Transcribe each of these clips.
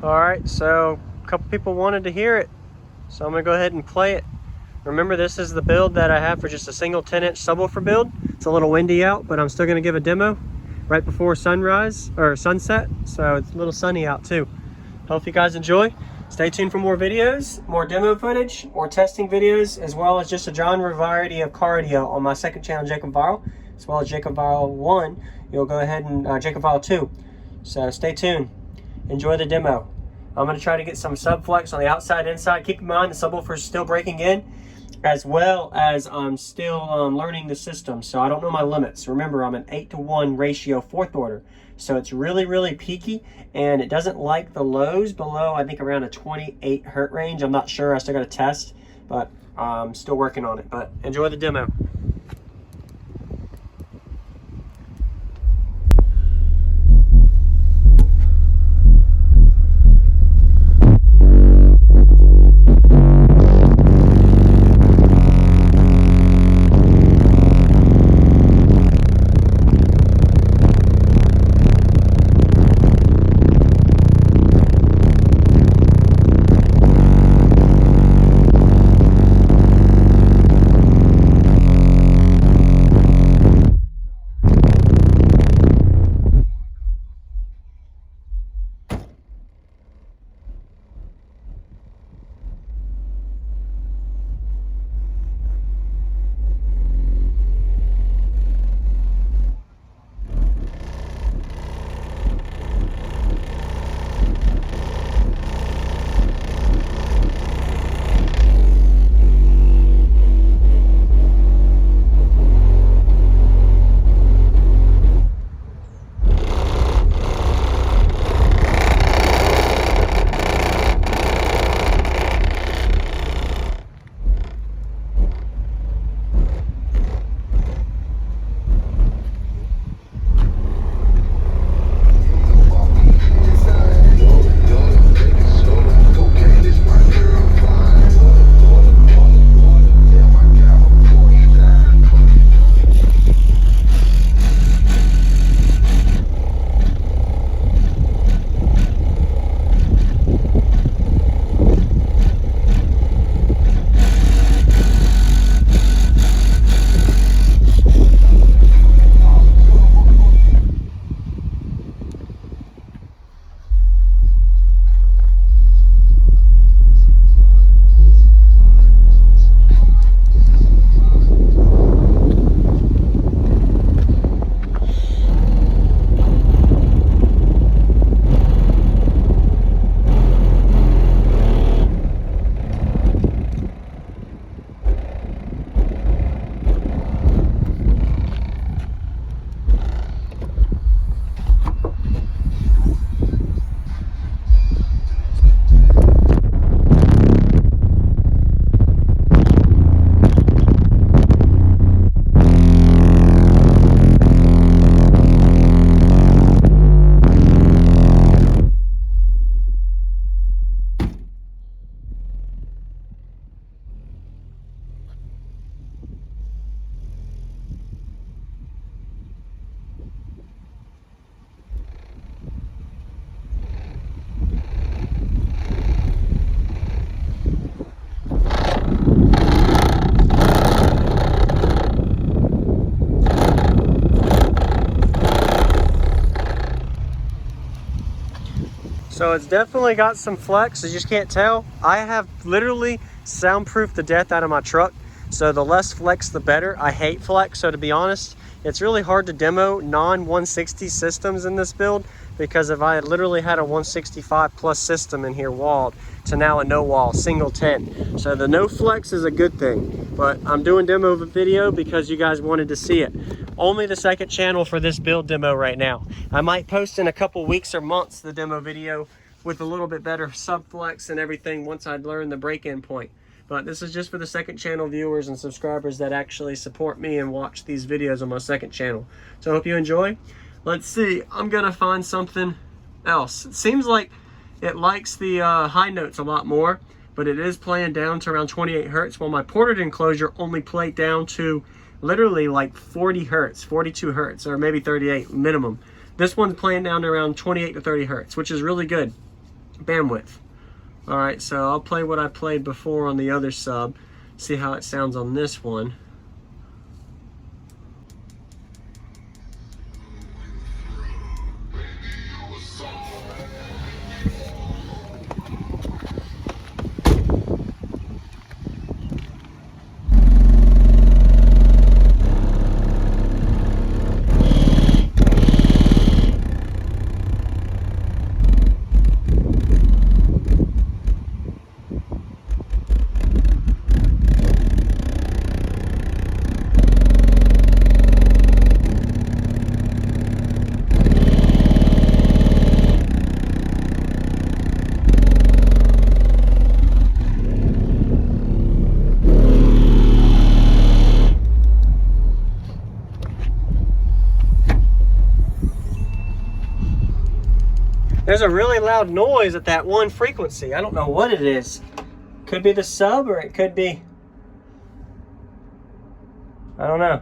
All right, so a couple people wanted to hear it, so I'm gonna go ahead and play it. Remember, this is the build that I have for just a single 10-inch subwoofer build. It's a little windy out, but I'm still gonna give a demo right before sunrise or sunset, so it's a little sunny out too. Hope you guys enjoy. Stay tuned for more videos, more demo footage, more testing videos, as well as just a genre variety of car audio on my second channel, Jacob Viral, as well as Jacob Viral 1. You'll go ahead and Jacob Viral 2. So stay tuned. Enjoy the demo. I'm going to try to get some subflex on the outside, inside. Keep in mind the subwoofer is still breaking in, as well as I'm still learning the system, so I don't know my limits. Remember, I'm an 8-to-1 ratio 4th order, so it's really peaky, and it doesn't like the lows below, I think, around a 28 hertz range. I'm not sure. I still got to test, but I'm still working on it. But enjoy the demo. So it's definitely got some flex, you just can't tell. I have literally soundproofed the death out of my truck, so the less flex the better. I hate flex, so to be honest, it's really hard to demo non-160 systems in this build, because if I had literally had a 165 plus system in here walled to now a no wall single 10. So the no flex is a good thing, but I'm doing demo video because you guys wanted to see it. Only the second channel for this build demo right now. I might post in a couple weeks or months the demo video with a little bit better subflex and everything once I learn the break-in point. But this is just for the second channel viewers and subscribers that actually support me and watch these videos on my second channel. So I hope you enjoy. Let's see, I'm gonna find something else. It seems like it likes the high notes a lot more, but it is playing down to around 28 hertz, while my ported enclosure only played down to literally like 40 hertz, 42 hertz, or maybe 38 minimum. This one's playing down to around 28 to 30 hertz, which is really good. bandwidth. All right, so I'll play what I played before on the other sub, see how it sounds on this one. There's a really loud noise at that one frequency. I don't know what it is. Could be the sub, or it could be, I don't know.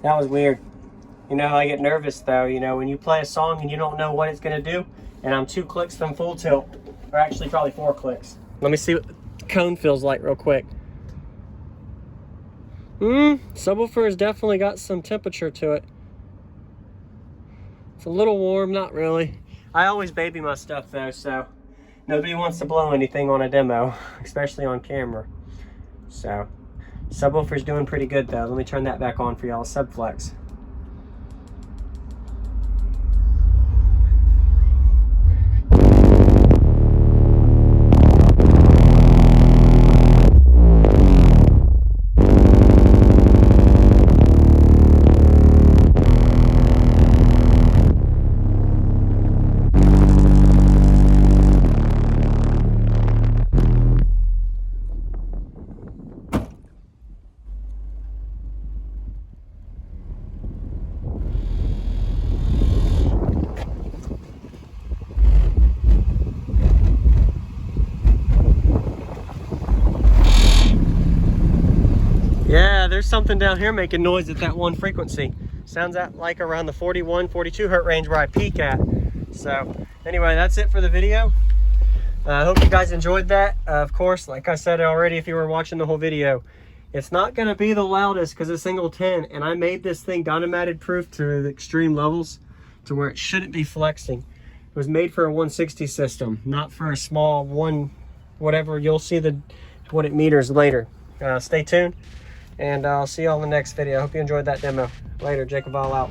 That was weird. You know how I get nervous though, you know, when you play a song and you don't know what it's gonna do, and I'm 2 clicks from full tilt, or actually probably 4 clicks. Let me see what the cone feels like real quick. Subwoofer has definitely got some temperature to it. It's a little warm, not really. I always baby my stuff though, so nobody wants to blow anything on a demo, especially on camera. So, subwoofer's doing pretty good though. Let me turn that back on for y'all, subflex. Yeah, there's something down here making noise at that one frequency. Sounds like around the 41, 42 hertz range where I peak at. So anyway, that's it for the video. I hope you guys enjoyed that. Of course, like I said already, if you were watching the whole video, it's not gonna be the loudest because it's single 10, and I made this thing dynamitted proof to the extreme levels to where it shouldn't be flexing. It was made for a 160 system, not for a small one, whatever. You'll see what it meters later. Stay tuned. And I'll see you all in the next video. I hope you enjoyed that demo. Later, Jacob All out.